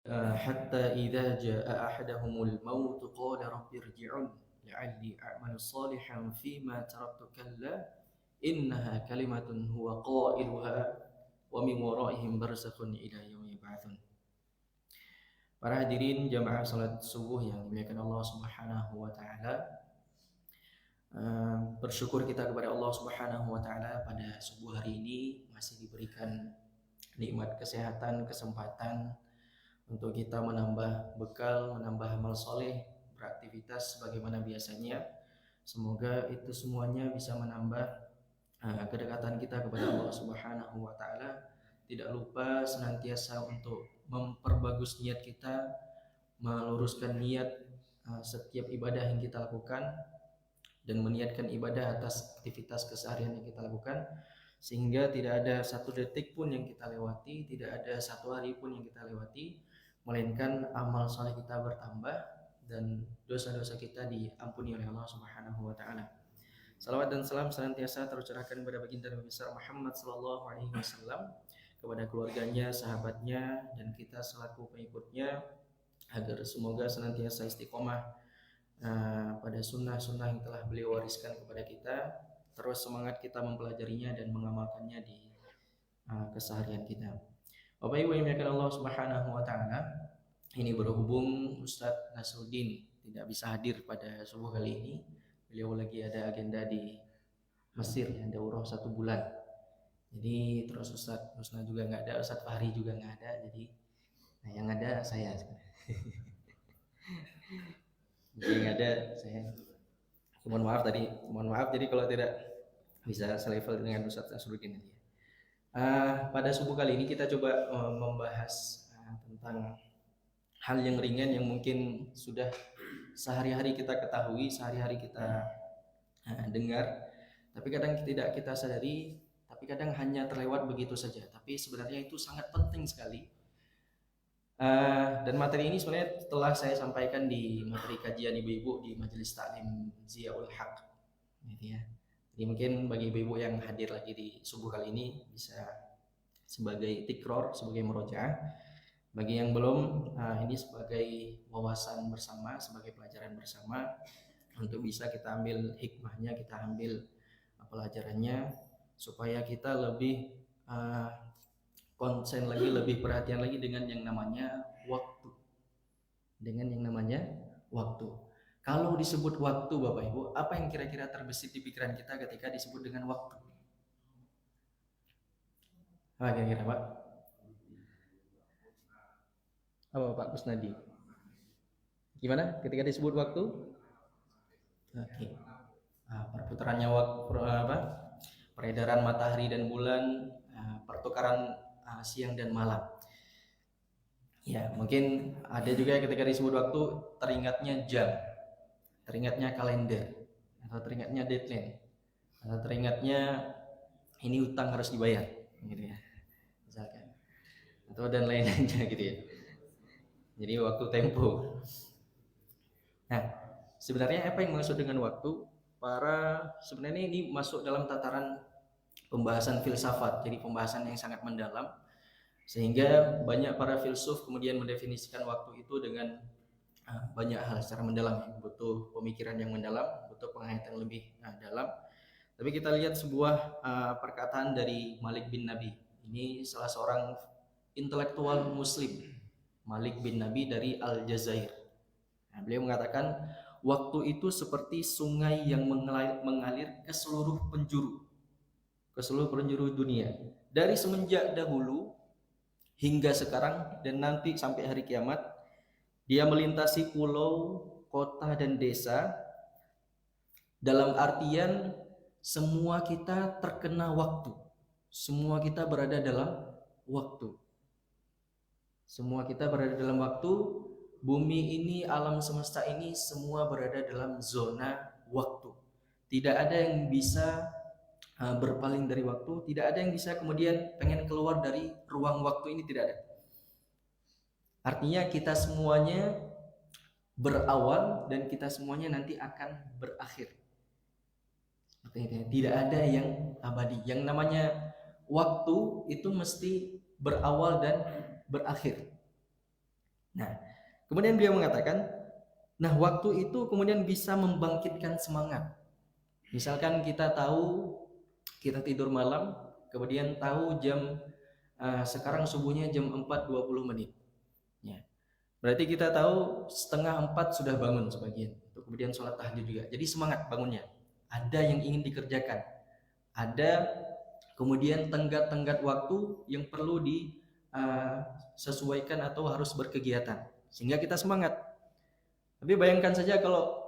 حتى إذا جاء أحدهم الموت قال رب ارجعون لعلي أعمل صالحا فيما تركت كلا إنها كلمة هو قائلها ومن ورائهم برزخ إلى يوم يبعثون. Para hadirin jamaah salat subuh yang dimuliakan Allah Subhanahu wa taala. Bersyukur kita kepada Allah Subhanahu wa taala pada subuh hari ini masih diberikan nikmat kesehatan, kesempatan untuk kita menambah bekal, menambah amal soleh, beraktivitas sebagaimana biasanya. Semoga itu semuanya bisa menambah kedekatan kita kepada Allah Subhanahu wa taala. Tidak lupa senantiasa untuk memperbagus niat kita, meluruskan niat setiap ibadah yang kita lakukan dan meniatkan ibadah atas aktivitas keseharian yang kita lakukan, sehingga tidak ada satu detik pun yang kita lewati, tidak ada satu hari pun yang kita lewati melainkan amal soleh kita bertambah dan dosa-dosa kita diampuni oleh Allah Subhanahu wa taala. Salawat dan salam senantiasa tercurahkan kepada baginda Nabi besar Muhammad sallallahu alaihi wasallam, kepada keluarganya, sahabatnya, dan kita selaku pengikutnya, agar semoga senantiasa istiqomah pada sunnah-sunnah yang telah beliau wariskan kepada kita, terus semangat kita mempelajarinya dan mengamalkannya di keseharian kita. Bapak Ibu yang dimuliakan Allah Subhanahu wa taala, ini berhubung Ustadz Nasruddin tidak bisa hadir pada subuh kali ini. Beliau lagi ada agenda di Mesir, ada umroh 1 bulan. Jadi terus Ustadz Musna juga nggak ada, Ustadz Fahri juga nggak ada. Jadi yang ada saya. Jadi yang ada saya. Mohon maaf jadi kalau tidak bisa selevel dengan Ustadz Nasruddin nanti. Pada subuh kali ini kita coba membahas tentang hal yang ringan yang mungkin sudah sehari-hari kita ketahui, sehari-hari kita dengar, tapi kadang tidak kita sadari, tapi kadang hanya terlewat begitu saja. Tapi sebenarnya itu sangat penting sekali. Dan materi ini sebenarnya telah saya sampaikan di materi kajian ibu-ibu di Majelis Taklim Ziyaul Haq, gitu ya. Jadi mungkin bagi ibu-ibu yang hadir lagi di subuh kali ini bisa sebagai tikror, sebagai murojaah. Bagi yang belum, ini sebagai wawasan bersama, sebagai pelajaran bersama untuk bisa kita ambil hikmahnya, kita ambil pelajarannya supaya kita lebih konsen lagi, lebih perhatian lagi dengan yang namanya waktu. Dengan yang namanya waktu. Kalau disebut waktu Bapak Ibu, apa yang kira-kira terbesit di pikiran kita ketika disebut dengan waktu? Apa kira-kira Pak? Apa Pak Kusnadi? Gimana ketika disebut waktu? Oke. Perputarannya waktu, peredaran matahari dan bulan, pertukaran siang dan malam. Ya, mungkin ada juga ketika disebut waktu teringatnya jam, teringatnya kalender, atau teringatnya deadline, atau teringatnya ini utang harus dibayar, gitu ya, misalkan, atau dan lain-lainnya gitu ya. Jadi waktu tempo. Nah, sebenarnya apa yang maksud dengan waktu? Sebenarnya ini masuk dalam tataran pembahasan filsafat, jadi pembahasan yang sangat mendalam, sehingga banyak para filsuf kemudian mendefinisikan waktu itu dengan banyak hal secara mendalam. Butuh pemikiran yang mendalam, butuh penghayatan lebih dalam. Tapi kita lihat sebuah perkataan dari Malik bin Nabi. Ini salah seorang intelektual muslim, Malik bin Nabi dari Aljazair. Nah, beliau mengatakan waktu itu seperti sungai yang mengalir ke seluruh penjuru dunia, dari semenjak dahulu hingga sekarang dan nanti sampai hari kiamat. Dia melintasi pulau, kota, dan desa. Dalam artian semua kita terkena waktu, semua kita berada dalam waktu. Semua kita berada dalam waktu. Bumi ini, alam semesta ini semua berada dalam zona waktu. Tidak ada yang bisa berpaling dari waktu, tidak ada yang bisa kemudian pengen keluar dari ruang waktu ini, tidak ada. Artinya kita semuanya berawal dan kita semuanya nanti akan berakhir. Tidak ada yang abadi. Yang namanya waktu itu mesti berawal dan berakhir. Nah, kemudian beliau mengatakan, nah waktu itu kemudian bisa membangkitkan semangat. Misalkan kita tahu kita tidur malam, kemudian tahu jam sekarang subuhnya jam 4.20. Ya. Berarti kita tahu 3:30 sudah bangun sebagian. Kemudian sholat tahajud juga. Jadi semangat bangunnya. Ada yang ingin dikerjakan. Ada kemudian tenggat-tenggat waktu yang perlu disesuaikan atau harus berkegiatan. Sehingga kita semangat. Tapi bayangkan saja kalau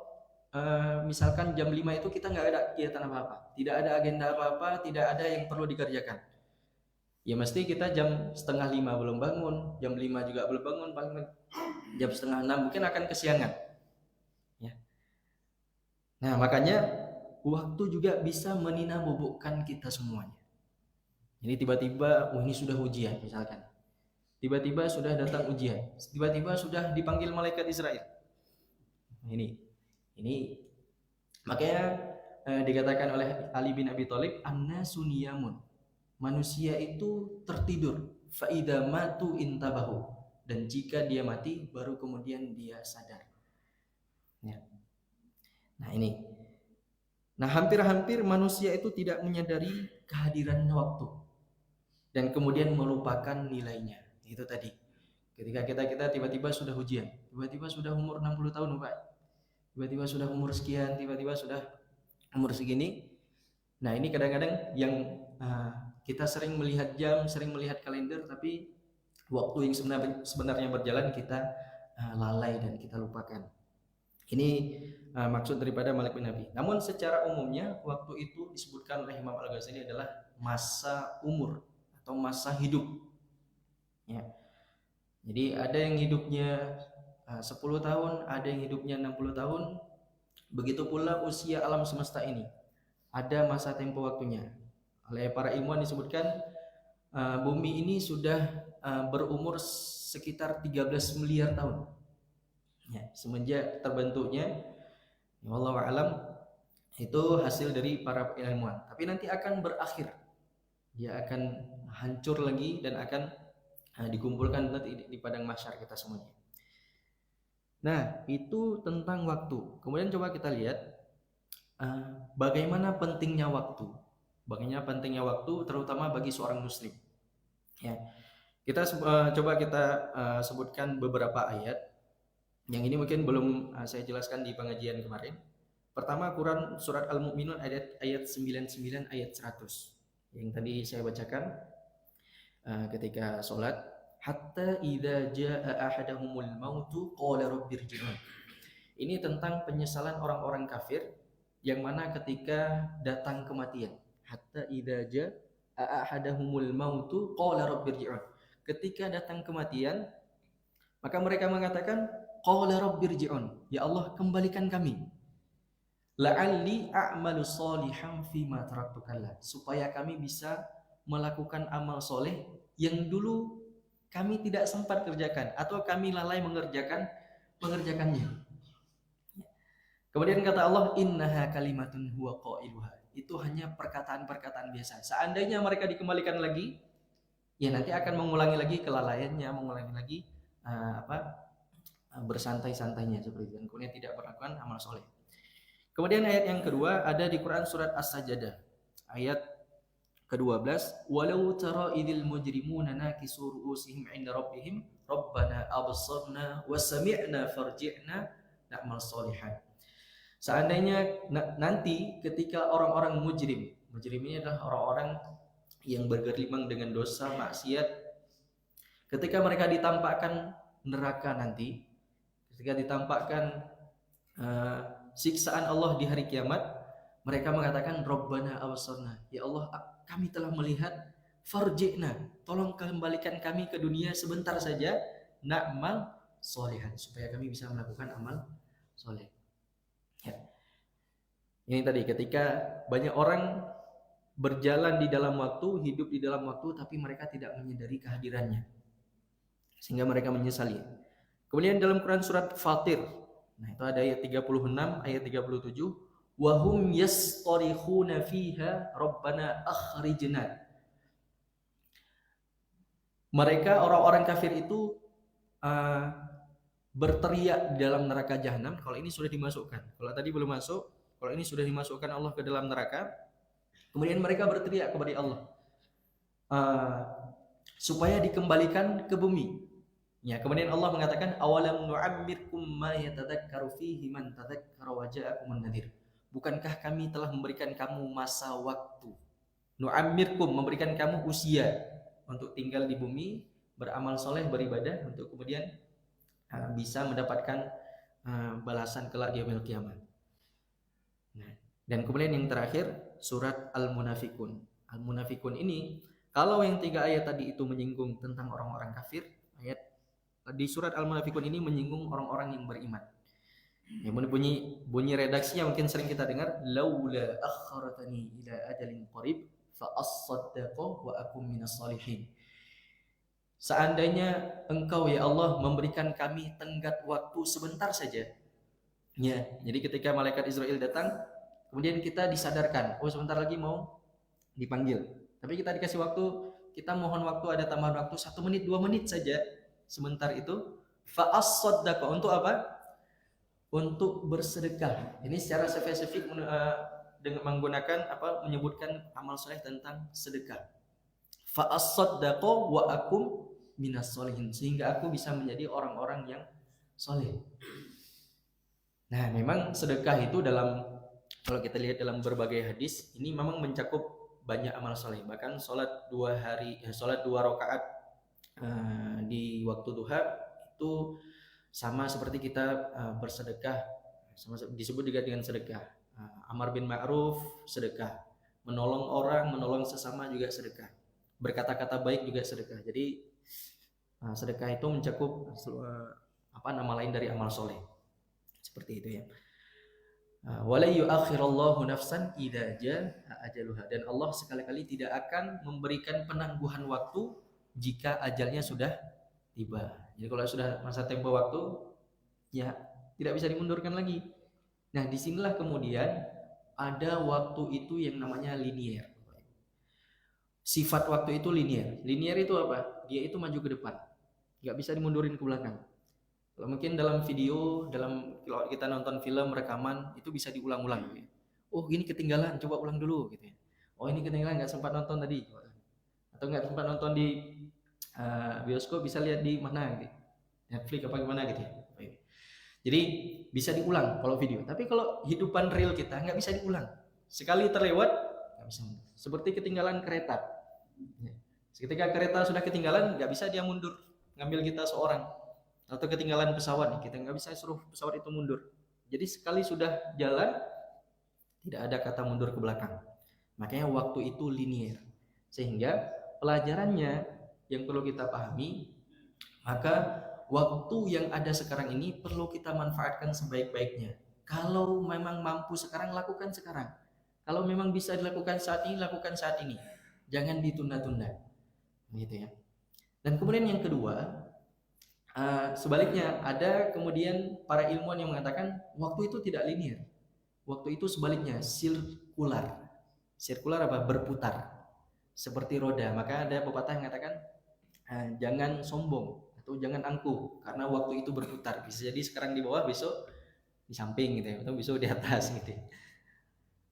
misalkan jam 5 itu kita nggak ada kegiatan apa-apa. Tidak ada agenda apa-apa, tidak ada yang perlu dikerjakan. Ya mesti kita jam 4:30 belum bangun, jam 5 juga belum bangun, paling jam 5:30 mungkin akan kesiangan. Ya. Nah makanya waktu juga bisa menina bobokkan kita semuanya. Jadi tiba-tiba, ini sudah ujian misalkan. Tiba-tiba sudah datang ujian. Tiba-tiba sudah dipanggil malaikat Israel. Ini makanya dikatakan oleh Ali bin Abi Thalib, an-nasu niyamun. Manusia itu tertidur, fa idza matu intabahu, dan jika dia mati baru kemudian dia sadar. Ya. Nah ini. Nah hampir-hampir manusia itu tidak menyadari kehadiran waktu dan kemudian melupakan nilainya. Itu tadi. Ketika kita tiba-tiba sudah ujian, tiba-tiba sudah umur 60 tahun, Pak. Tiba-tiba sudah umur sekian, tiba-tiba sudah umur segini. Nah ini kadang-kadang yang kita sering melihat jam, sering melihat kalender, tapi waktu yang sebenarnya berjalan kita lalai dan kita lupakan. Ini maksud daripada Malik bin Nabi. Namun secara umumnya waktu itu disebutkan oleh Imam Al-Ghazali adalah masa umur atau masa hidup. Ya. Jadi ada yang hidupnya 10 tahun, ada yang hidupnya 60 tahun. Begitu pula usia alam semesta ini. Ada masa tempo waktunya. Oleh para ilmuwan disebutkan bumi ini sudah berumur sekitar 13 miliar tahun. Ya, semenjak terbentuknya, wallahu a'lam, itu hasil dari para ilmuwan. Tapi nanti akan berakhir. Dia akan hancur lagi dan akan dikumpulkan nanti di padang mahsyar kita semuanya. Nah, itu tentang waktu. Kemudian coba kita lihat bagaimana pentingnya waktu. Bagaimana pentingnya waktu terutama bagi seorang muslim. Ya. Kita coba kita sebutkan beberapa ayat. Yang ini mungkin belum saya jelaskan di pengajian kemarin. Pertama Quran surat Al-Mu'minun ayat 99 ayat 100. Yang tadi saya bacakan ketika sholat. Hatta idza jaa ahadahumul mautu qala rabbirji'un. Ini tentang penyesalan orang-orang kafir yang mana ketika datang kematian. Hatta idza jaa ahadahumul mautu qala rabbirji'un. Ketika datang kematian, maka mereka mengatakan qala rabbirji'un, ya Allah kembalikan kami. La'alli a'malu sholihan fima taraktu kalla, supaya kami bisa melakukan amal soleh yang dulu kami tidak sempat kerjakan atau kami lalai mengerjakannya. Kemudian kata Allah, innaha kalimatun huwa qailuha. Itu hanya perkataan-perkataan biasa. Seandainya mereka dikembalikan lagi, ya nanti akan mengulangi lagi kelalaiannya, mengulangi lagi bersantai-santainya seperti itu, dan kemudian tidak melakukan amal soleh. Kemudian ayat yang kedua ada di Quran surat As-Sajdah ayat ke-12, walau tara idil mujrimuna nakisu ru'usihim 'inda rabbihim rabbana absarna wa sami'na farji'na na'mal sholihan. Seandainya nanti ketika orang-orang mujrim ini adalah orang-orang yang bergelimang dengan dosa maksiat, ketika mereka ditampakkan neraka nanti, ketika ditampakkan siksaan Allah di hari kiamat, mereka mengatakan Rabbana absarna, ya Allah kami telah melihat, farji'na, tolong kembalikan kami ke dunia sebentar saja, na'mal sholihan, supaya kami bisa melakukan amal soleh. Ya. Ini tadi ketika banyak orang berjalan di dalam waktu, hidup di dalam waktu, tapi mereka tidak menyadari kehadirannya, sehingga mereka menyesali. Kemudian dalam Quran surat Fatir, nah itu ada ayat 36, ayat 37, wa hum yastarikhuna fiha rabbana akhrijna. Mereka orang-orang kafir itu berteriak di dalam neraka jahanam kalau ini sudah dimasukkan. Kalau tadi belum masuk, kalau ini sudah dimasukkan Allah ke dalam neraka, kemudian mereka berteriak kepada Allah supaya dikembalikan ke bumi. Ya, kemudian Allah mengatakan awalam nu'ammirkum ma yatadakkaru fihi man tadzakkara wa ja'akumun nadhir. Bukankah kami telah memberikan kamu masa waktu? Nu'ammirkum, memberikan kamu usia untuk tinggal di bumi, beramal soleh, beribadah, untuk kemudian bisa mendapatkan balasan kelak di yaumil qiyamah. Nah, dan kemudian yang terakhir surat Al-Munafikun. Al-Munafikun ini, kalau yang 3 ayat tadi itu menyinggung tentang orang-orang kafir, ayat di surat Al-Munafikun ini menyinggung orang-orang yang beriman. Ya, bunyi redaksinya mungkin sering kita dengar, laula akhartani ila ajalin qarib fa as-saddaqu wa akum minas salihin. Seandainya engkau ya Allah memberikan kami tenggat waktu sebentar saja. Ya, jadi ketika malaikat Israel datang, kemudian kita disadarkan, oh sebentar lagi mau dipanggil. Tapi kita dikasih waktu, kita mohon waktu, ada tambahan waktu 1 menit 2 menit saja. Sebentar itu fa as-saddaqu, untuk apa? Untuk bersedekah. Ini secara spesifik dengan menggunakan menyebutkan amal soleh tentang sedekah. Fa as-saddaqu wa akum minas solihin, sehingga aku bisa menjadi orang-orang yang soleh. Nah, memang sedekah itu kalau kita lihat dalam berbagai hadis, ini memang mencakup banyak amal soleh. Bahkan sholat 2 rakaat di waktu duha itu sama seperti kita bersedekah, disebut juga dengan sedekah. Amar bin ma'ruf sedekah, menolong orang, menolong sesama juga sedekah, berkata-kata baik juga sedekah. Jadi sedekah itu mencakup nama lain dari amal soleh, seperti itu ya. Wala yu'akhirallahu nafsan idza jaa ajaluha, dan Allah sekali-kali tidak akan memberikan penangguhan waktu jika ajalnya sudah tiba. Jadi kalau sudah masa tempo waktu, ya tidak bisa dimundurkan lagi. Nah, disinilah kemudian ada waktu itu yang namanya linear. Sifat waktu itu linear. Linear itu apa? Dia itu maju ke depan, nggak bisa dimundurin ke belakang. Kalau mungkin dalam video, kalau kita nonton film rekaman, itu bisa diulang-ulang. Gitu ya. Oh, ini ketinggalan, coba ulang dulu. Gitu ya. Oh, ini ketinggalan, nggak sempat nonton tadi. Atau nggak sempat nonton di bioskop, bisa lihat di mana gitu, Netflix apa gimana gitu ya. Jadi bisa diulang kalau video, tapi kalau hidupan real kita nggak bisa diulang. Sekali terlewat nggak bisa. Seperti ketinggalan kereta. Ketika kereta sudah ketinggalan, nggak bisa dia mundur ngambil kita seorang. Atau ketinggalan pesawat, kita nggak bisa suruh pesawat itu mundur. Jadi sekali sudah jalan, tidak ada kata mundur ke belakang. Makanya waktu itu linear. Sehingga pelajarannya yang perlu kita pahami, maka waktu yang ada sekarang ini perlu kita manfaatkan sebaik-baiknya. Kalau memang mampu sekarang, lakukan sekarang. Kalau memang bisa dilakukan saat ini, lakukan saat ini. Jangan ditunda-tunda. Gitu ya. Dan kemudian yang kedua, sebaliknya, ada kemudian para ilmuwan yang mengatakan waktu itu tidak linear. Waktu itu sebaliknya, sirkular. Sirkular apa? Berputar. Seperti roda. Maka ada pepatah yang mengatakan jangan sombong atau jangan angkuh, karena waktu itu berputar. Bisa jadi sekarang di bawah, besok di samping gitu ya, atau besok di atas gitu ya.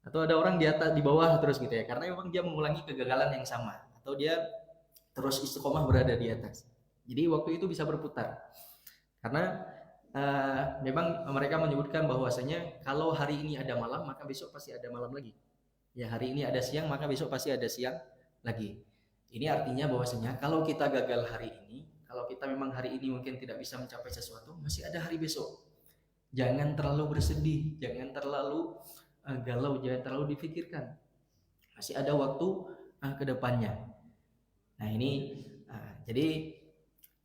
Atau ada orang di atas, di bawah terus gitu ya, karena memang dia mengulangi kegagalan yang sama, atau dia terus istiqomah berada di atas. Jadi waktu itu bisa berputar. Karena memang mereka menyebutkan bahwasanya kalau hari ini ada malam, maka besok pasti ada malam lagi. Ya, hari ini ada siang, maka besok pasti ada siang lagi. Ini artinya bahwasanya kalau kita gagal hari ini, kalau kita memang hari ini mungkin tidak bisa mencapai sesuatu, masih ada hari besok. Jangan terlalu bersedih, jangan terlalu galau, jangan terlalu difikirkan. Masih ada waktu ke depannya. Nah, ini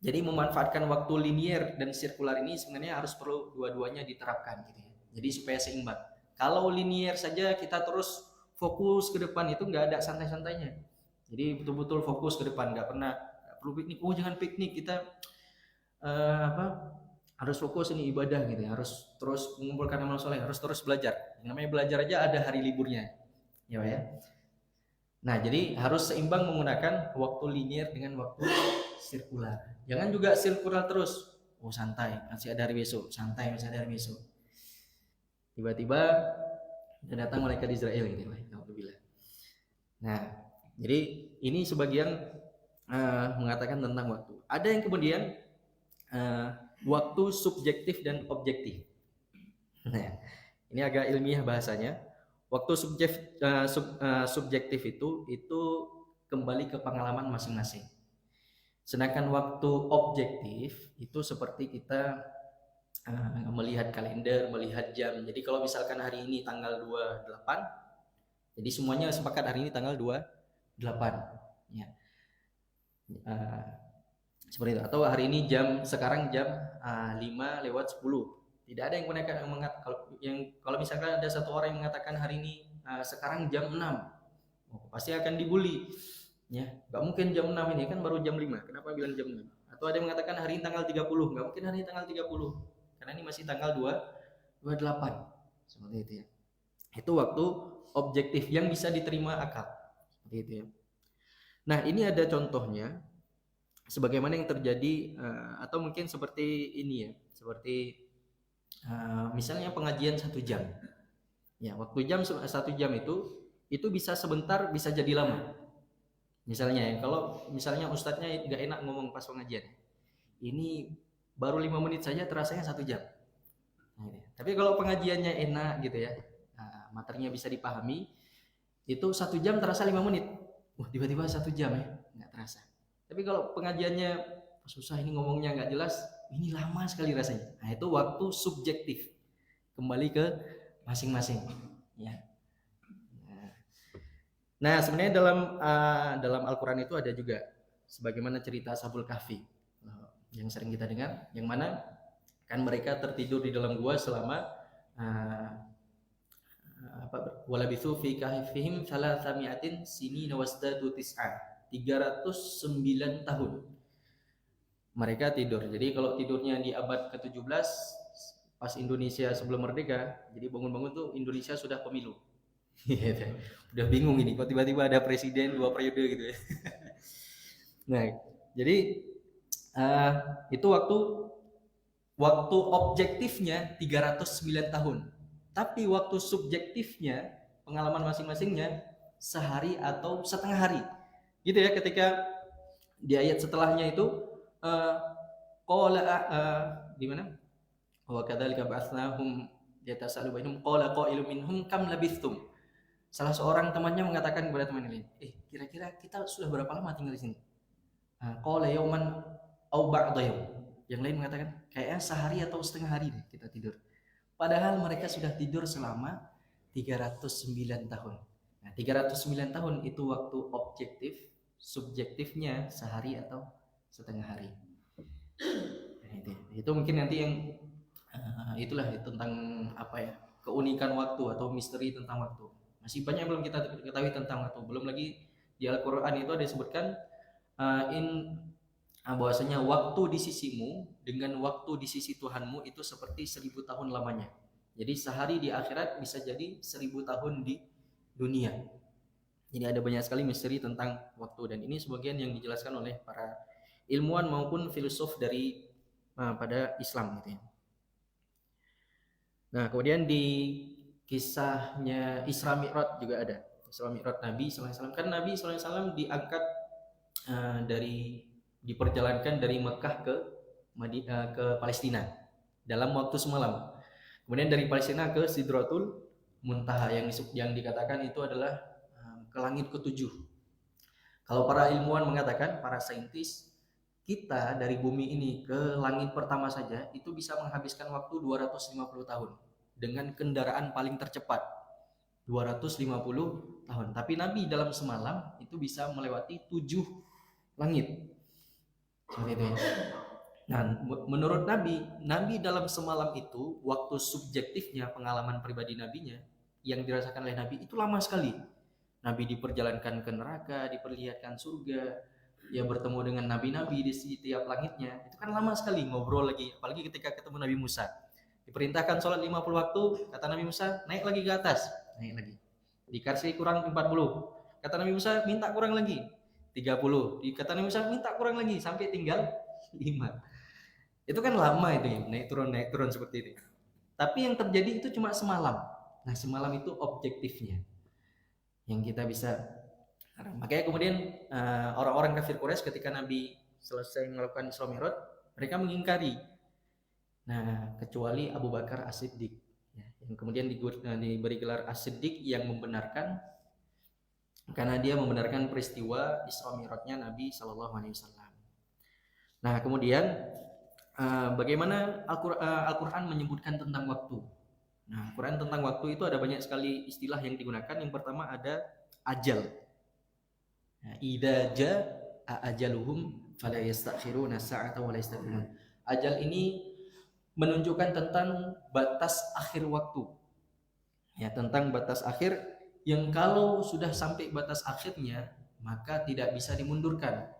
jadi memanfaatkan waktu linear dan sirkular ini sebenarnya harus perlu dua-duanya diterapkan gitu ya. Jadi supaya seimbang. Kalau linear saja kita terus fokus ke depan, itu nggak ada santai-santainya. Jadi betul-betul fokus ke depan, nggak perlu piknik. Oh, jangan piknik, kita harus fokus ini ibadah gitu ya. Harus terus mengumpulkan amal soleh, harus terus belajar. Yang namanya belajar aja ada hari liburnya, ya Pak ya. Nah, jadi harus seimbang menggunakan waktu linear dengan waktu sirkular. Jangan juga sirkular terus. oh santai, masih ada hari besok, santai masih ada hari besok. Tiba-tiba datang malaikat Israel gitu. Alhamdulillah. Nah, jadi ini sebagian mengatakan tentang waktu. Ada yang kemudian waktu subjektif dan objektif. Nah, ini agak ilmiah bahasanya. Waktu subjektif itu kembali ke pengalaman masing-masing. Sedangkan waktu objektif itu seperti kita melihat kalender, melihat jam. Jadi kalau misalkan hari ini tanggal 28, jadi semuanya sepakat hari ini tanggal 28. Ya. Seperti itu. Atau hari ini sekarang jam 5:10. Tidak ada yang kalau misalkan ada satu orang yang mengatakan hari ini sekarang jam 6, pasti akan dibully. Ya, nggak mungkin jam 6 ini kan baru jam 5. Kenapa bilang jam 6? Atau ada yang mengatakan hari ini tanggal 30. Nggak mungkin hari ini tanggal 30. Karena ini masih tanggal 28. Seperti itu ya. Itu waktu objektif yang bisa diterima akal. Seperti itu ya. Nah, ini ada contohnya sebagaimana yang terjadi atau mungkin seperti ini ya. Seperti misalnya pengajian 1 jam. Ya, waktu 1 jam itu bisa sebentar, bisa jadi lama. Misalnya ya, kalau misalnya ustadznya nggak enak ngomong pas pengajian, ini baru 5 menit saja terasanya 1 jam. Nah, tapi kalau pengajiannya enak gitu ya, materinya bisa dipahami, itu 1 jam terasa 5 menit. Wah, tiba-tiba 1 jam ya, nggak terasa. Tapi kalau pengajiannya susah, ini ngomongnya nggak jelas, ini lama sekali rasanya. Nah, itu waktu subjektif, kembali ke masing-masing. Ya. Nah, sebenarnya dalam Al-Quran itu ada juga sebagaimana cerita Ashabul Kahfi yang sering kita dengar, yang mana kan mereka tertidur di dalam gua selama walabithu fi kahfihim 300 sinina wasdadu tis'a, 309 tahun mereka tidur. Jadi kalau tidurnya di abad ke-17 pas Indonesia sebelum merdeka, jadi bangun-bangun tuh Indonesia sudah pemilu. Udah bingung ini kok tiba-tiba ada presiden 2 periode gitu ya. Nah, jadi itu waktu objektifnya 309 tahun. Tapi waktu subjektifnya, pengalaman masing-masingnya sehari atau setengah hari. Gitu ya, ketika di ayat setelahnya itu qala di mana? Wa kadzalika ba'athnahum yatasalu bainahum qala qailun minhum kam labithtum. Salah seorang temannya mengatakan kepada teman lain, kira-kira kita sudah berapa lama tinggal di sini? Qala yauman aw ba'da yaum. Yang lain mengatakan kayaknya sehari atau setengah hari deh kita tidur. Padahal mereka sudah tidur selama 309 tahun. Nah, 309 tahun itu waktu objektif, subjektifnya sehari atau setengah hari. Nah, itu mungkin nanti yang itulah tentang apa ya, keunikan waktu atau misteri tentang waktu. Masih banyak belum kita ketahui tentang waktu. Belum lagi di Al-Quran itu ada disebutkan bahwasanya waktu di sisimu dengan waktu di sisi Tuhanmu itu seperti 1000 tahun lamanya. Jadi sehari di akhirat bisa jadi 1000 tahun di dunia. Jadi ada banyak sekali misteri tentang waktu, dan ini sebagian yang dijelaskan oleh para ilmuwan maupun filsuf dari pada Islam gitu ya. Nah, kemudian di kisahnya Isra Mi'raj juga ada. Isra Mi'raj Nabi SAW, kan Nabi SAW diangkat diperjalankan dari Mekah ke Palestina dalam waktu semalam. Kemudian dari Palestina ke Sidratul Muntaha yang dikatakan itu adalah ke langit ke-7. Kalau para ilmuwan mengatakan, para saintis, kita dari bumi ini ke langit pertama saja itu bisa menghabiskan waktu 250 tahun dengan kendaraan paling tercepat 250 tahun. Tapi Nabi dalam semalam itu bisa melewati 7 langit. Seperti itu ya. Nah, menurut Nabi dalam semalam itu waktu subjektifnya, pengalaman pribadi nabinya yang dirasakan oleh Nabi itu lama sekali. Nabi diperjalankan ke neraka, diperlihatkan surga, ya bertemu dengan nabi-nabi di setiap langitnya. Itu kan lama sekali ngobrol lagi, apalagi ketika ketemu Nabi Musa. Diperintahkan sholat 50 waktu, kata Nabi Musa, naik lagi ke atas, naik lagi. Dikasih kurang 40. Kata Nabi Musa, minta kurang lagi. 30. Kata Nabi Musa, minta kurang lagi sampai tinggal 5. Itu kan lama itu ya, naik turun seperti itu. Tapi yang terjadi itu cuma semalam. Nah, semalam itu objektifnya yang kita bisa. Makanya kemudian orang-orang kafir Quraisy ketika Nabi selesai melakukan Isra Mi'raj, mereka mengingkari. Nah, kecuali Abu Bakar As-Siddiq, ya, yang kemudian diberi gelar As-Siddiq yang membenarkan, karena dia membenarkan peristiwa Isra Mi'rajnya Nabi Shallallahu Alaihi Wasallam. Nah, kemudian bagaimana Al-Quran menyebutkan tentang waktu? Nah, Al-Quran tentang waktu itu ada banyak sekali istilah yang digunakan. Yang pertama ada ajal. Nah, idza jaa ajaluhum fala yastakhiruna sa'atan wa la yastaqdimun. Ajal ini menunjukkan tentang batas akhir waktu. Ya, tentang batas akhir yang kalau sudah sampai batas akhirnya maka tidak bisa dimundurkan.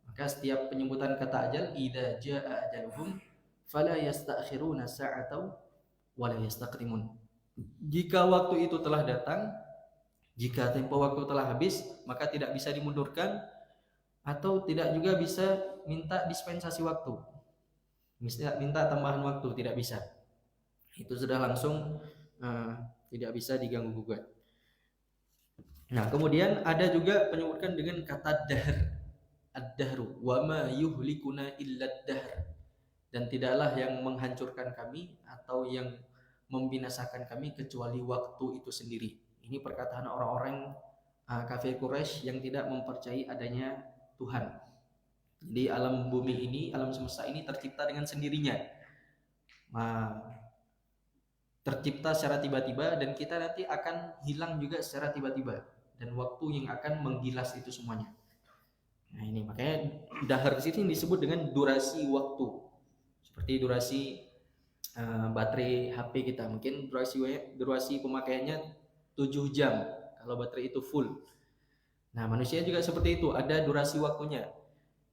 Maka setiap penyebutan kata ajal, idza jaa ajaluhum fala yastakhiruna sa'atan wa la yastaqdimun. Jika waktu itu telah datang, jika tempo waktu telah habis, maka tidak bisa dimundurkan atau tidak juga bisa minta dispensasi waktu. Minta tambahan waktu, tidak bisa. Itu sudah langsung tidak bisa diganggu gugat. Nah, kemudian ada juga penyebutkan dengan kata dahr. Ad-dahru wa ma yuhlikuna illa ad-dahr. Dan tidaklah yang menghancurkan kami atau yang membinasakan kami kecuali waktu itu sendiri. Ini perkataan orang-orang kafir Quraisy yang tidak mempercayai adanya Tuhan. Jadi alam bumi ini, alam semesta ini tercipta dengan sendirinya. Tercipta secara tiba-tiba dan kita nanti akan hilang juga secara tiba-tiba, dan waktu yang akan menggilas itu semuanya. Nah, ini makanya dahar di sini disebut dengan durasi waktu. Seperti durasi baterai HP kita, mungkin durasi pemakaiannya 7 jam kalau baterai itu full. Nah, manusia juga seperti itu, ada durasi waktunya.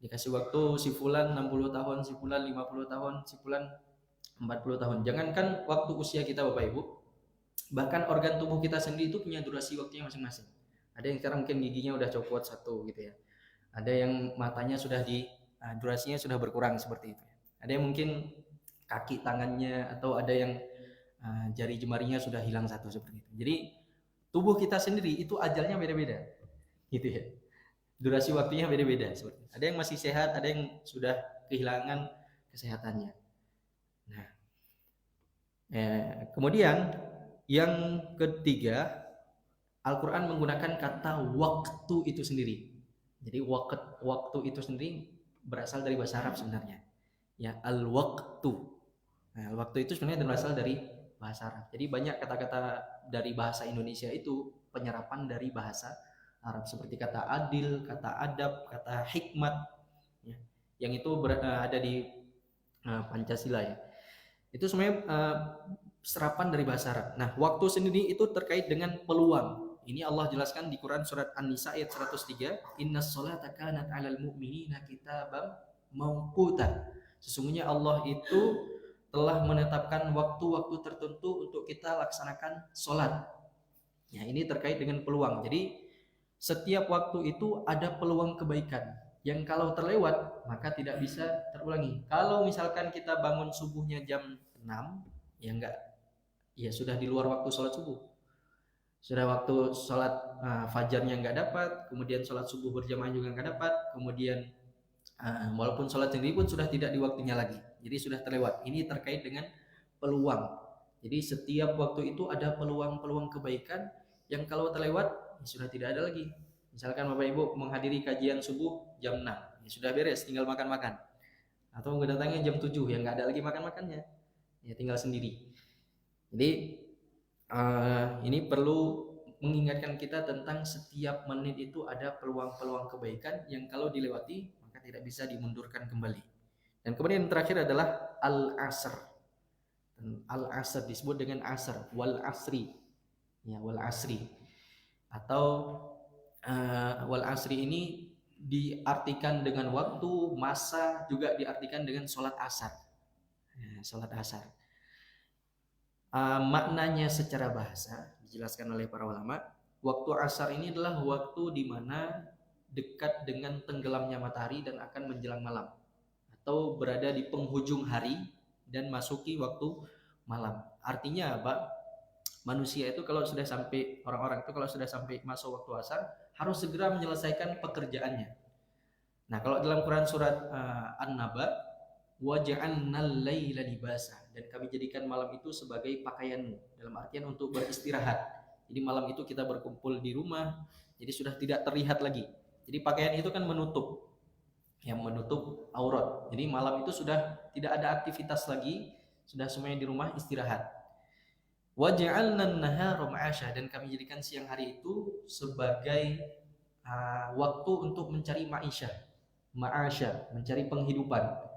Dikasih waktu si fulan 60 tahun, si fulan 50 tahun, si fulan 40 tahun. Jangankan waktu usia kita Bapak Ibu, bahkan organ tubuh kita sendiri itu punya durasi waktunya masing-masing. Ada yang sekarang mungkin giginya udah copot satu gitu ya. Ada yang matanya sudah durasinya sudah berkurang seperti itu. Ada yang mungkin kaki tangannya, atau ada yang jari jemarinya sudah hilang satu seperti itu. Jadi tubuh kita sendiri itu ajalnya beda-beda, gitu ya. Durasi waktunya beda-beda. Ada yang masih sehat, ada yang sudah kehilangan kesehatannya. Nah, kemudian yang ketiga, Al-Quran menggunakan kata waktu itu sendiri. Jadi waktu itu sendiri berasal dari bahasa Arab sebenarnya. Ya, al-waqtu. Nah, waktu itu sebenarnya berasal dari bahasa Arab. Jadi banyak kata-kata dari bahasa Indonesia itu penyerapan dari bahasa Arab, seperti kata adil, kata adab, kata hikmat, ya, yang itu ada di Pancasila ya. Itu sebenarnya serapan dari bahasa Arab. Nah, waktu sendiri itu terkait dengan peluang. Ini Allah jelaskan di Quran surat An-Nisa ayat 103, innas sholata kanat 'alal mu'minina kitaban mauquta. Sesungguhnya Allah itu telah menetapkan waktu-waktu tertentu untuk kita laksanakan sholat. Ya, ini terkait dengan peluang. Jadi setiap waktu itu ada peluang kebaikan yang kalau terlewat maka tidak bisa terulangi. Kalau misalkan kita bangun subuhnya jam 6, ya sudah di luar waktu sholat subuh. Sudah waktu sholat fajarnya nggak dapat, kemudian sholat subuh berjamaah juga nggak dapat, kemudian walaupun sholat sendiri pun sudah tidak di waktunya lagi. Jadi sudah terlewat. Ini terkait dengan peluang. Jadi setiap waktu itu ada peluang-peluang kebaikan yang kalau terlewat ya sudah tidak ada lagi. Misalkan Bapak Ibu menghadiri kajian subuh jam 6, ya sudah beres, tinggal makan-makan. Atau datangnya jam 7, ya nggak ada lagi makan-makannya, ya tinggal sendiri. Jadi ini perlu mengingatkan kita tentang setiap menit itu ada peluang-peluang kebaikan yang kalau dilewati maka tidak bisa dimundurkan kembali. Dan kemudian yang terakhir adalah al-asr. Al-asr disebut dengan asr, wal asri, ya, wal asri. Atau wal asri ini diartikan dengan waktu, masa, juga diartikan dengan sholat asar. Ya, sholat asar. Maknanya secara bahasa dijelaskan oleh para ulama, waktu asar ini adalah waktu di mana dekat dengan tenggelamnya matahari dan akan menjelang malam, atau berada di penghujung hari dan masuki waktu malam. Artinya apa? Manusia itu kalau sudah sampai, orang-orang itu kalau sudah sampai masuk waktu asar harus segera menyelesaikan pekerjaannya. Nah, kalau dalam Quran surat An-Naba, waja'alnal laila libasa, dan kami jadikan malam itu sebagai pakaianmu, dalam artian untuk beristirahat. Jadi malam itu kita berkumpul di rumah, jadi sudah tidak terlihat lagi. Jadi pakaian itu kan menutup, yang menutup aurat. Jadi malam itu sudah tidak ada aktivitas lagi, sudah semuanya di rumah istirahat. Waja'alnan nahara ma'asya, dan kami jadikan siang hari itu sebagai waktu untuk mencari ma'asya, mencari penghidupan.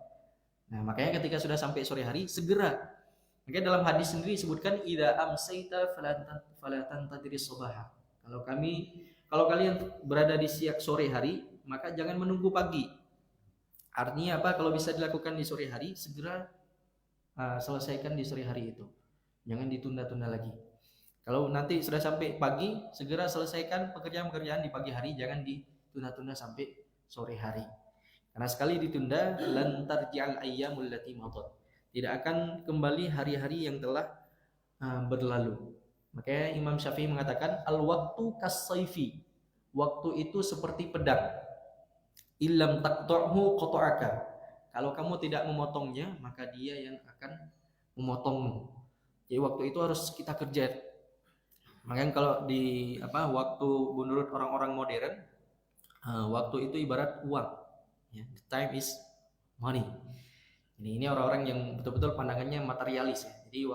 Nah, makanya ketika sudah sampai sore hari segera. Makanya dalam hadis sendiri disebutkan idza amsayta fala tantadhiris sabaha. Kalau kalian berada di siang sore hari, maka jangan menunggu pagi. Artinya apa? Kalau bisa dilakukan di sore hari, segera selesaikan di sore hari itu. Jangan ditunda-tunda lagi. Kalau nanti sudah sampai pagi, segera selesaikan pekerjaan-pekerjaan di pagi hari, jangan ditunda-tunda sampai sore hari. Karena sekali ditunda, lan tarji'al ayyamul lati madat. Tidak akan kembali hari-hari yang telah berlalu. Makanya Imam Syafi'i mengatakan al-waqtu kas-sayfi. Waktu itu seperti pedang. Illam taqta'hu qata'aka. Kalau kamu tidak memotongnya, maka dia yang akan memotongmu. Jadi waktu itu harus kita kerja. Makanya kalau di waktu menurut orang-orang modern, waktu itu ibarat uang. Ya, the time is money. Ini orang-orang yang betul-betul pandangannya materialis ya. Jadi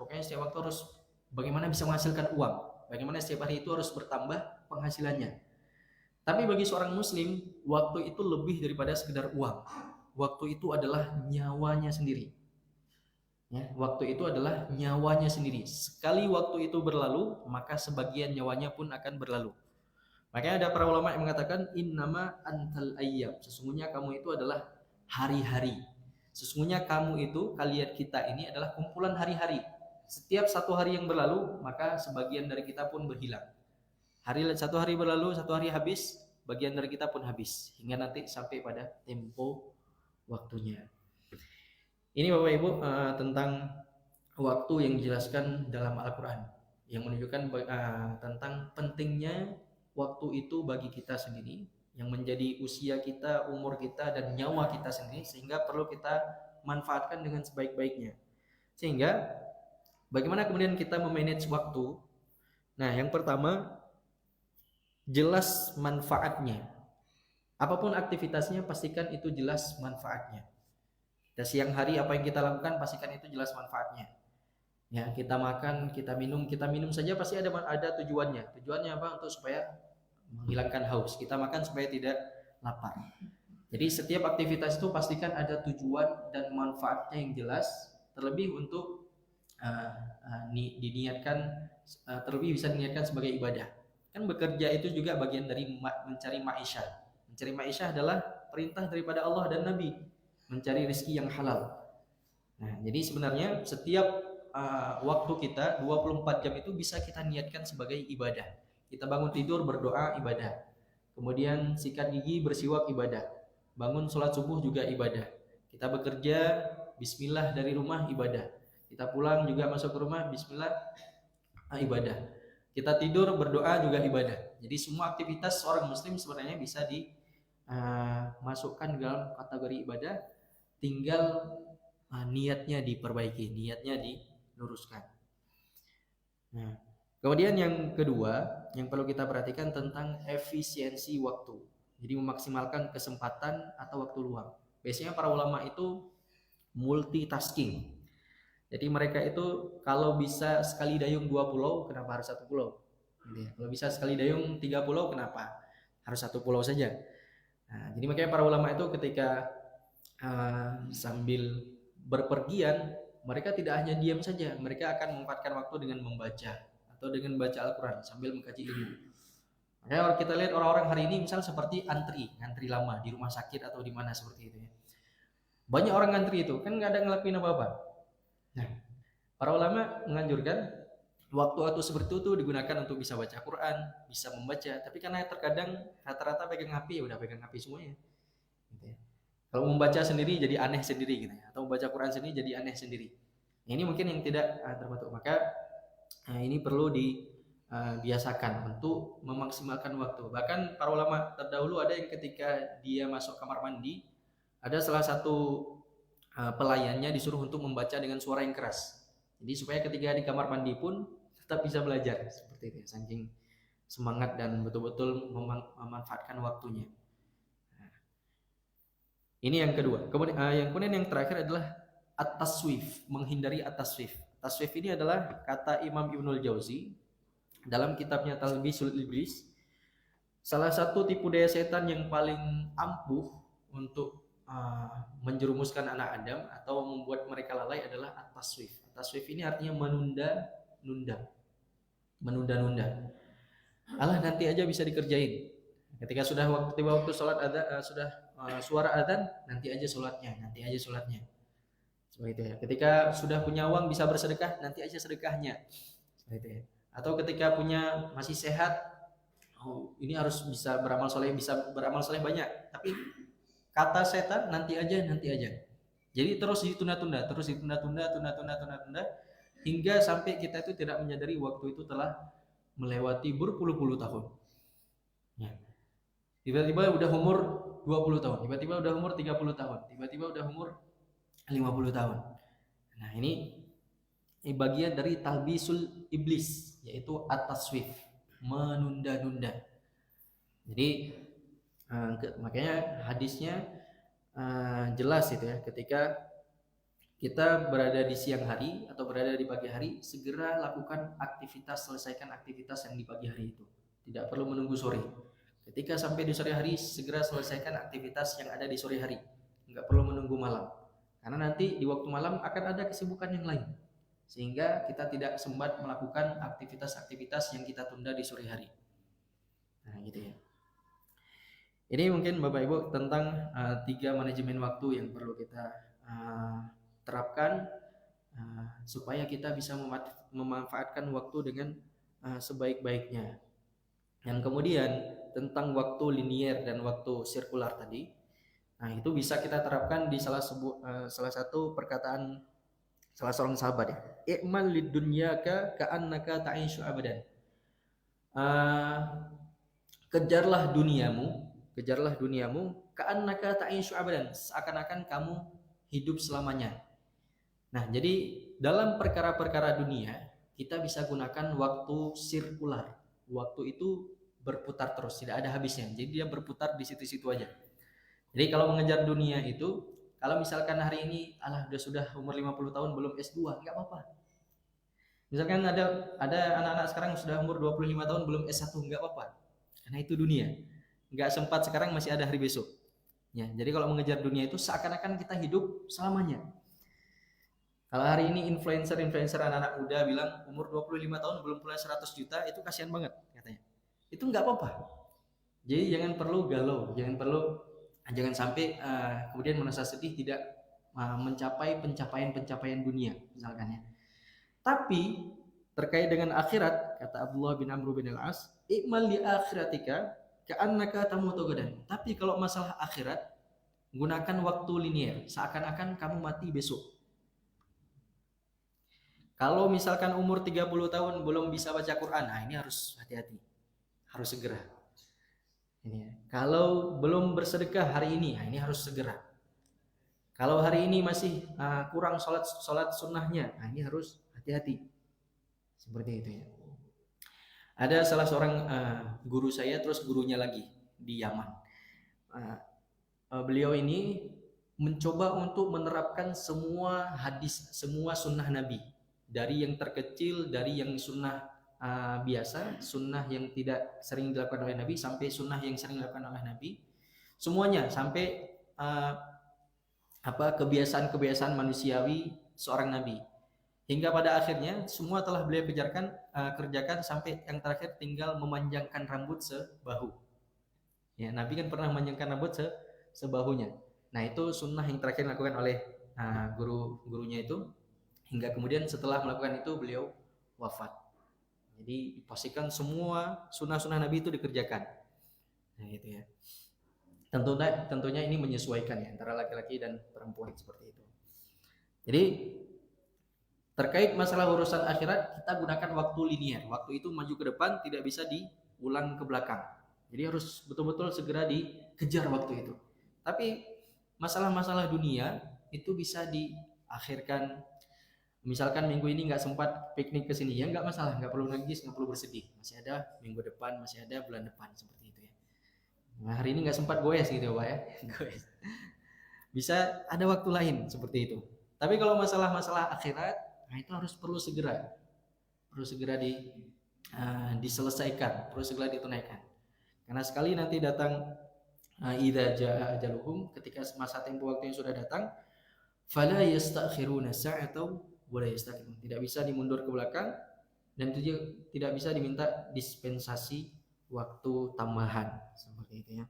pokoknya setiap waktu harus bagaimana bisa menghasilkan uang. Bagaimana setiap hari itu harus bertambah penghasilannya. Tapi bagi seorang muslim, waktu itu lebih daripada sekedar uang. Waktu itu adalah nyawanya sendiri. Ya, waktu itu adalah nyawanya sendiri. Sekali waktu itu berlalu, maka sebagian nyawanya pun akan berlalu. Makanya ada para ulama yang mengatakan innama antal ayyam. Sesungguhnya kamu itu adalah hari-hari. Sesungguhnya kamu itu, kalian kita ini adalah kumpulan hari-hari. Setiap satu hari yang berlalu, maka sebagian dari kita pun berhilang. Satu hari berlalu, satu hari habis, bagian dari kita pun habis. Hingga nanti sampai pada tempo waktunya. Ini Bapak Ibu tentang waktu yang dijelaskan dalam Al-Quran, yang menunjukkan tentang pentingnya waktu itu bagi kita sendiri, yang menjadi usia kita, umur kita, dan nyawa kita sendiri, sehingga perlu kita manfaatkan dengan sebaik-baiknya. Sehingga bagaimana kemudian kita memanage waktu? Nah, yang pertama, jelas manfaatnya. Apapun aktivitasnya, pastikan itu jelas manfaatnya. Dan siang hari apa yang kita lakukan, pastikan itu jelas manfaatnya. Ya, kita makan, kita minum saja pasti ada tujuannya. Tujuannya apa? Untuk supaya menghilangkan haus. Kita makan supaya tidak lapar. Jadi setiap aktivitas itu pastikan ada tujuan dan manfaatnya yang jelas. Terlebih untuk terlebih bisa diniatkan sebagai ibadah. Kan bekerja itu juga bagian dari mencari ma'isyah. Mencari ma'isyah adalah perintah daripada Allah dan Nabi, mencari rezeki yang halal. Nah, jadi sebenarnya setiap waktu kita 24 jam itu bisa kita niatkan sebagai ibadah. Kita bangun tidur berdoa ibadah. Kemudian sikat gigi bersiwak ibadah. Bangun sholat subuh juga ibadah. Kita bekerja bismillah dari rumah ibadah. Kita pulang juga masuk ke rumah bismillah ibadah. Kita tidur berdoa juga ibadah. Jadi semua aktivitas seorang muslim sebenarnya bisa dimasukkan dalam kategori ibadah. Tinggal niatnya diperbaiki, niatnya diluruskan. Nah, kemudian yang kedua yang perlu kita perhatikan tentang efisiensi waktu. Jadi memaksimalkan kesempatan atau waktu luang. Biasanya para ulama itu multitasking. Jadi mereka itu kalau bisa sekali dayung 2 pulau, kenapa harus 1 pulau? Kalau bisa sekali dayung 3 pulau, kenapa harus 1 pulau saja? Nah, jadi makanya para ulama itu ketika sambil berpergian, mereka tidak hanya diam saja, mereka akan memanfaatkan waktu dengan membaca atau dengan baca Al-Quran sambil mengkaji ilmu. Makanya kita lihat orang-orang hari ini misal seperti ngantri lama di rumah sakit atau di mana seperti itu ya. Banyak orang ngantri itu kan nggak ada ngelakuin apa-apa. Nah, para ulama menganjurkan waktu-waktu seperti itu digunakan untuk bisa baca Quran, bisa membaca. Tapi karena terkadang rata-rata pegang HP, ya udah pegang HP semuanya. Gitu ya. Kalau membaca sendiri jadi aneh sendiri gitu ya, atau membaca Quran sendiri jadi aneh sendiri. Ini mungkin yang tidak terbentuk. Maka ini perlu dibiasakan untuk memaksimalkan waktu. Bahkan para ulama terdahulu ada yang ketika dia masuk kamar mandi, ada salah satu pelayannya disuruh untuk membaca dengan suara yang keras. Jadi supaya ketika di kamar mandi pun tetap bisa belajar seperti itu. Saking semangat dan betul-betul memanfaatkan waktunya. Ini yang kedua. Kemudian yang terakhir adalah at-taswif, menghindari at-taswif. Taswif ini adalah kata Imam Ibnul Jauzi dalam kitabnya Talbisul Iblis. Salah satu tipu daya setan yang paling ampuh untuk menjerumuskan anak Adam atau membuat mereka lalai adalah at-taswif. At-taswif ini artinya menunda-nunda. Allah nanti aja bisa dikerjain. Ketika sudah waktu sholat ada suara adzan, nanti aja sholatnya. Seperti itu ya. Ketika sudah punya uang bisa bersedekah, nanti aja sedekahnya. Seperti itu ya. Atau ketika punya masih sehat, ini harus bisa beramal soleh banyak. Tapi kata setan nanti aja. Jadi terus ditunda-tunda hingga sampai kita itu tidak menyadari waktu itu telah melewati berpuluh-puluh tahun. Ya. Tiba-tiba udah umur 20 tahun, tiba-tiba udah umur 30 tahun, tiba-tiba udah umur 50 tahun. Nah, ini bagian dari talbisul iblis, yaitu at-taswif, menunda-nunda. Jadi makanya hadisnya jelas itu ya, ketika kita berada di siang hari atau berada di pagi hari, segera lakukan selesaikan aktivitas yang di pagi hari itu. Tidak perlu menunggu sore. Ketika sampai di sore hari, segera selesaikan aktivitas yang ada di sore hari. Enggak perlu menunggu malam. Karena nanti di waktu malam akan ada kesibukan yang lain. Sehingga kita tidak sempat melakukan aktivitas-aktivitas yang kita tunda di sore hari. Nah, gitu ya. Ini mungkin Bapak Ibu tentang 3 manajemen waktu yang perlu kita terapkan supaya kita bisa memanfaatkan waktu dengan sebaik-baiknya. Yang kemudian tentang waktu linier dan waktu sirkular tadi, nah itu bisa kita terapkan di salah satu perkataan salah seorang sahabat ya. I'mal lidunyaka ka'annaka ta'ishu abadan. Kejarlah duniamu ka'annaka ta'ishu abadan, seakan-akan kamu hidup selamanya. Nah, jadi dalam perkara-perkara dunia kita bisa gunakan waktu sirkular. Waktu itu berputar terus, tidak ada habisnya. Jadi dia berputar di situ-situ aja. Jadi kalau mengejar dunia itu, kalau misalkan hari ini sudah umur 50 tahun belum S2, enggak apa-apa. Misalkan ada anak-anak sekarang sudah umur 25 tahun belum S1, enggak apa-apa. Karena itu dunia. Enggak sempat sekarang, masih ada hari besok. Ya, jadi kalau mengejar dunia itu seakan-akan kita hidup selamanya. Kalau hari ini influencer anak-anak muda bilang umur 25 tahun belum punya 100 juta, itu kasihan banget katanya. Itu nggak apa-apa. Jadi jangan perlu galau, jangan sampai kemudian merasa sedih tidak mencapai pencapaian dunia misalkan ya. Tapi terkait dengan akhirat, kata Abdullah bin Amr bin Al-As, "I'mal li akhiratika ka'annaka tamutu gadan." Tapi kalau masalah akhirat, gunakan waktu linier, seakan-akan kamu mati besok. Kalau misalkan umur 30 tahun belum bisa baca Quran, nah ini harus hati-hati. Harus segera. Ini ya. Kalau belum bersedekah hari ini, nah ini harus segera. Kalau hari ini masih kurang sholat sunnahnya, nah ini harus hati-hati. Seperti itu ya. Ada salah seorang guru saya, terus gurunya lagi di Yaman. Beliau ini mencoba untuk menerapkan semua hadis, semua sunnah Nabi. Dari yang terkecil, dari yang sunnah biasa, sunnah yang tidak sering dilakukan oleh Nabi, sampai sunnah yang sering dilakukan oleh Nabi, semuanya sampai kebiasaan-kebiasaan manusiawi seorang Nabi, hingga pada akhirnya semua telah beliau kerjakan sampai yang terakhir tinggal memanjangkan rambut sebahu. Ya, Nabi kan pernah memanjangkan rambut sebahunya. Nah itu sunnah yang terakhir dilakukan oleh gurunya itu. Hingga kemudian setelah melakukan itu beliau wafat. Jadi dipastikan semua sunnah-sunnah Nabi itu dikerjakan. Nah itu ya. Tentunya ini menyesuaikan ya antara laki-laki dan perempuan seperti itu. Jadi terkait masalah urusan akhirat, kita gunakan waktu linear. Waktu itu maju ke depan, tidak bisa diulang ke belakang. Jadi harus betul-betul segera dikejar waktu itu. Tapi masalah-masalah dunia itu bisa diakhirkan. Misalkan minggu ini nggak sempat piknik ke sini, ya nggak masalah, nggak perlu nangis, nggak perlu bersedih. Masih ada minggu depan, masih ada bulan depan, seperti itu ya. Nah, hari ini nggak sempat goes gitu ya Pak ya. Goes. Bisa ada waktu lain seperti itu. Tapi kalau masalah-masalah akhirat, nah itu perlu segera diselesaikan, perlu segera ditunaikan. Karena sekali nanti datang idza jaa ajaluhum, ketika masa tempo waktu yang sudah datang, fala yastakhiruna sa'atan wa la yastaqdimun. Tidak bisa dimundur ke belakang dan tidak bisa diminta dispensasi waktu tambahan seperti itu ya.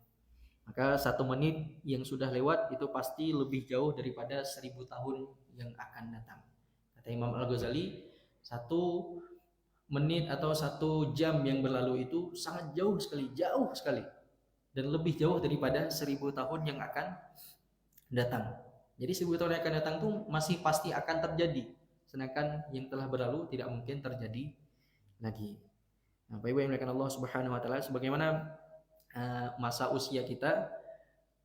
Maka 1 menit yang sudah lewat itu pasti lebih jauh daripada 1000 tahun yang akan datang. Kata Imam Al-Ghazali, 1 menit atau 1 jam yang berlalu itu sangat jauh sekali, dan lebih jauh daripada 1000 tahun yang akan datang. Jadi 1000 tahun yang akan datang itu masih pasti akan terjadi, sedangkan yang telah berlalu tidak mungkin terjadi lagi. Nah, Bapak Ibu yang dimuliakan Allah Subhanahu wa taala, sebagaimana masa usia kita,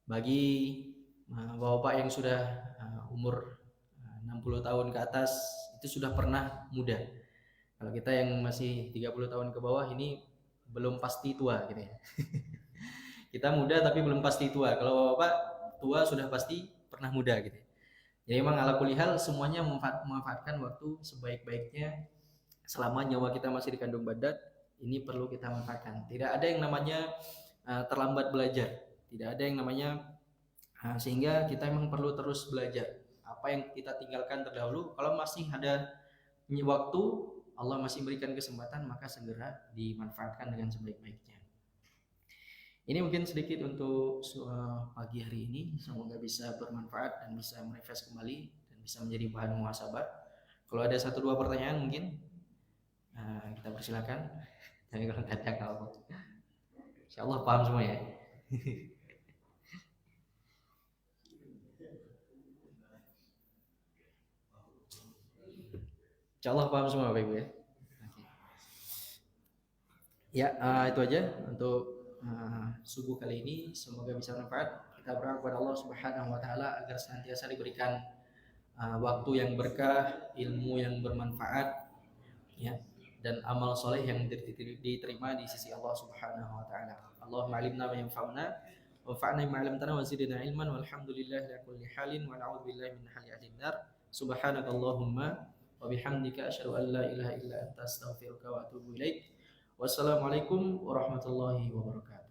bagi bapak-bapak yang sudah umur 60 tahun ke atas itu sudah pernah muda. Kalau kita yang masih 30 tahun ke bawah ini belum pasti tua gitu ya. Kita muda tapi belum pasti tua. Kalau bapak tua sudah pasti pernah muda gitu. Jadi memang ala kulli hal semuanya memanfaatkan waktu sebaik-baiknya. Selama nyawa kita masih di kandung badan, ini perlu kita manfaatkan. Tidak ada yang namanya terlambat belajar. Tidak ada yang namanya sehingga kita memang perlu terus belajar. Apa yang kita tinggalkan terdahulu, kalau masih ada waktu, Allah masih berikan kesempatan, maka segera dimanfaatkan dengan sebaik-baiknya. Ini mungkin sedikit untuk pagi hari ini. Semoga bisa bermanfaat dan bisa merefresh kembali dan bisa menjadi bahan muhasabah. Kalau ada 1-2 pertanyaan mungkin kita persilakan. Jangan kalau tidak ada kalau insyaallah paham semua ya. Insyaallah paham semua Bapak Ibu ya. Ya, itu aja untuk subuh kali ini. Semoga bisa bermanfaat. Kita berdoa kepada Allah Subhanahu wa taala agar senantiasa diberikan waktu yang berkah, ilmu yang bermanfaat ya, dan amal soleh yang diterima di sisi Allah Subhanahu wa taala. Allahumma 'allimna ma yanfa'una wanfa'na bima 'allamtana wa zidna ilman walhamdulillahi ala kulli halin wa na'udzubillahi min hali ahlin nar. Subhanakallahumma wa bihamdika asyhadu an la ilaha illa anta astaghfiruka wa atubu ilaik. Wassalamualaikum warahmatullahi wabarakatuh.